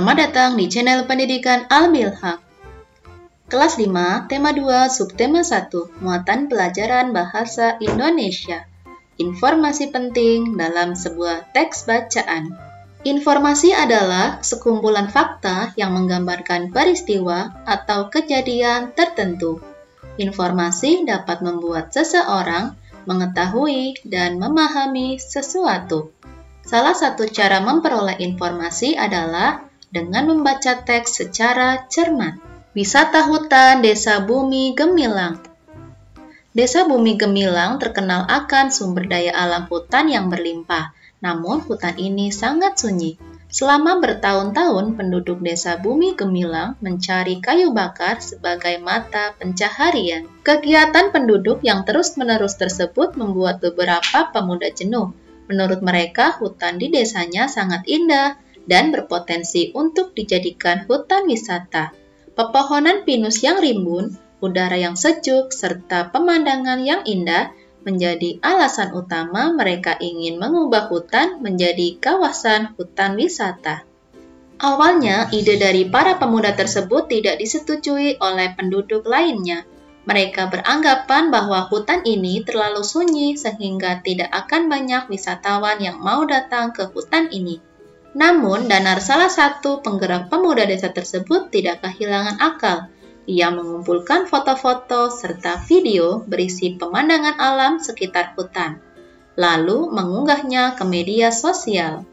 Selamat datang di channel Pendidikan Al-Milhaq. Kelas 5, tema 2, subtema 1, muatan pelajaran bahasa Indonesia. Informasi penting dalam sebuah teks bacaan. Informasi adalah sekumpulan fakta yang menggambarkan peristiwa atau kejadian tertentu. Informasi dapat membuat seseorang mengetahui dan memahami sesuatu. Salah satu cara memperoleh informasi adalah dengan membaca teks secara cermat. Wisata hutan Desa Bumi Gemilang. Desa Bumi Gemilang terkenal akan sumber daya alam hutan yang berlimpah, namun hutan ini sangat sunyi. Selama bertahun-tahun, penduduk Desa Bumi Gemilang mencari kayu bakar sebagai mata pencaharian. Kegiatan penduduk yang terus-menerus tersebut membuat beberapa pemuda jenuh. Menurut mereka, hutan di desanya sangat indah dan berpotensi untuk dijadikan hutan wisata. Pepohonan pinus yang rimbun, udara yang sejuk, serta pemandangan yang indah menjadi alasan utama mereka ingin mengubah hutan menjadi kawasan hutan wisata. Awalnya, ide dari para pemuda tersebut tidak disetujui oleh penduduk lainnya. Mereka beranggapan bahwa hutan ini terlalu sunyi sehingga tidak akan banyak wisatawan yang mau datang ke hutan ini. Namun, Danar, salah satu penggerak pemuda desa tersebut, tidak kehilangan akal. Ia mengumpulkan foto-foto serta video berisi pemandangan alam sekitar hutan, lalu mengunggahnya ke media sosial.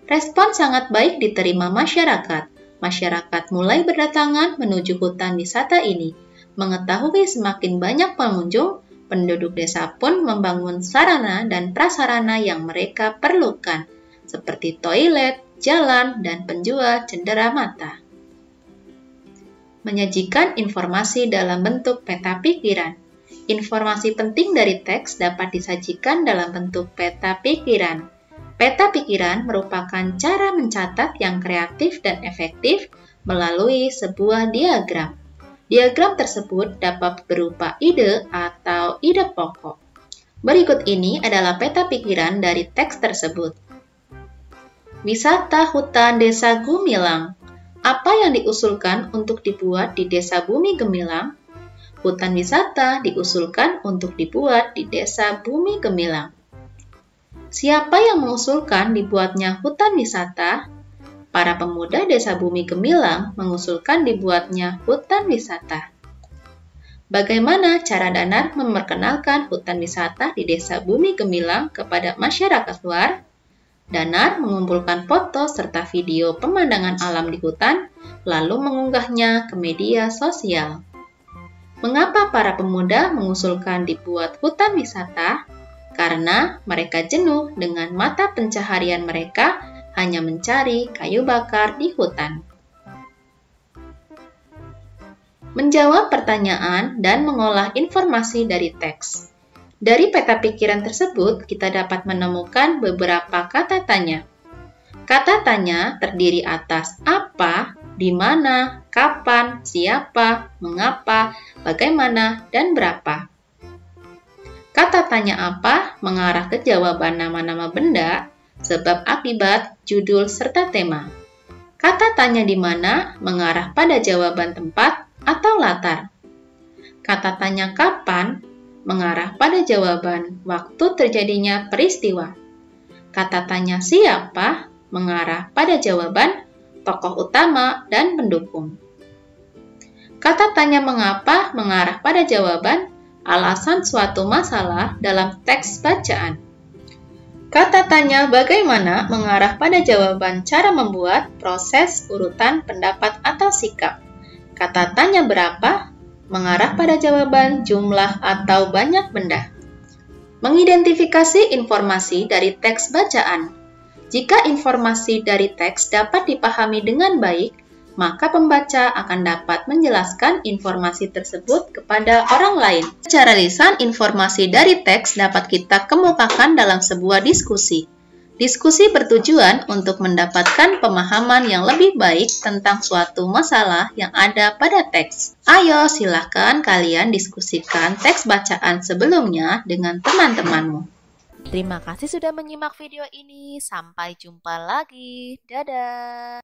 Respon sangat baik diterima masyarakat. Masyarakat mulai berdatangan menuju hutan wisata ini. Mengetahui semakin banyak pengunjung, penduduk desa pun membangun sarana dan prasarana yang mereka perlukan, seperti toilet, jalan, dan penjual cendera mata. Menyajikan informasi dalam bentuk peta pikiran. Informasi penting dari teks dapat disajikan dalam bentuk peta pikiran. Peta pikiran merupakan cara mencatat yang kreatif dan efektif melalui sebuah diagram. Diagram tersebut dapat berupa ide atau ide pokok. Berikut ini adalah peta pikiran dari teks tersebut. Wisata hutan Desa Gemilang. Apa yang diusulkan untuk dibuat di Desa Bumi Gemilang? Hutan wisata diusulkan untuk dibuat di Desa Bumi Gemilang. Siapa yang mengusulkan dibuatnya hutan wisata? Para pemuda Desa Bumi Gemilang mengusulkan dibuatnya hutan wisata. Bagaimana cara Danar memperkenalkan hutan wisata di Desa Bumi Gemilang kepada masyarakat luar? Danar mengumpulkan foto serta video pemandangan alam di hutan, lalu mengunggahnya ke media sosial. Mengapa para pemuda mengusulkan dibuat hutan wisata? Karena mereka jenuh dengan mata pencaharian mereka hanya mencari kayu bakar di hutan. Menjawab pertanyaan dan mengolah informasi dari teks. Dari peta pikiran tersebut, kita dapat menemukan beberapa kata tanya. Kata tanya terdiri atas apa, di mana, kapan, siapa, mengapa, bagaimana, dan berapa. Kata tanya apa mengarah ke jawaban nama-nama benda, sebab akibat, judul, serta tema. Kata tanya di mana mengarah pada jawaban tempat atau latar. Kata tanya kapan mengarah pada jawaban waktu terjadinya peristiwa. Kata tanya siapa mengarah pada jawaban tokoh utama dan pendukung. Kata tanya mengapa mengarah pada jawaban alasan suatu masalah dalam teks bacaan. Kata tanya bagaimana mengarah pada jawaban cara membuat, proses, urutan, pendapat, atau sikap. Kata tanya berapa mengarah pada jawaban jumlah atau banyak benda. Mengidentifikasi informasi dari teks bacaan. Jika informasi dari teks dapat dipahami dengan baik, maka pembaca akan dapat menjelaskan informasi tersebut kepada orang lain. Secara lisan, informasi dari teks dapat kita kemukakan dalam sebuah diskusi. Diskusi bertujuan untuk mendapatkan pemahaman yang lebih baik tentang suatu masalah yang ada pada teks. Ayo, silakan kalian diskusikan teks bacaan sebelumnya dengan teman-temanmu. Terima kasih sudah menyimak video ini. Sampai jumpa lagi. Dadah!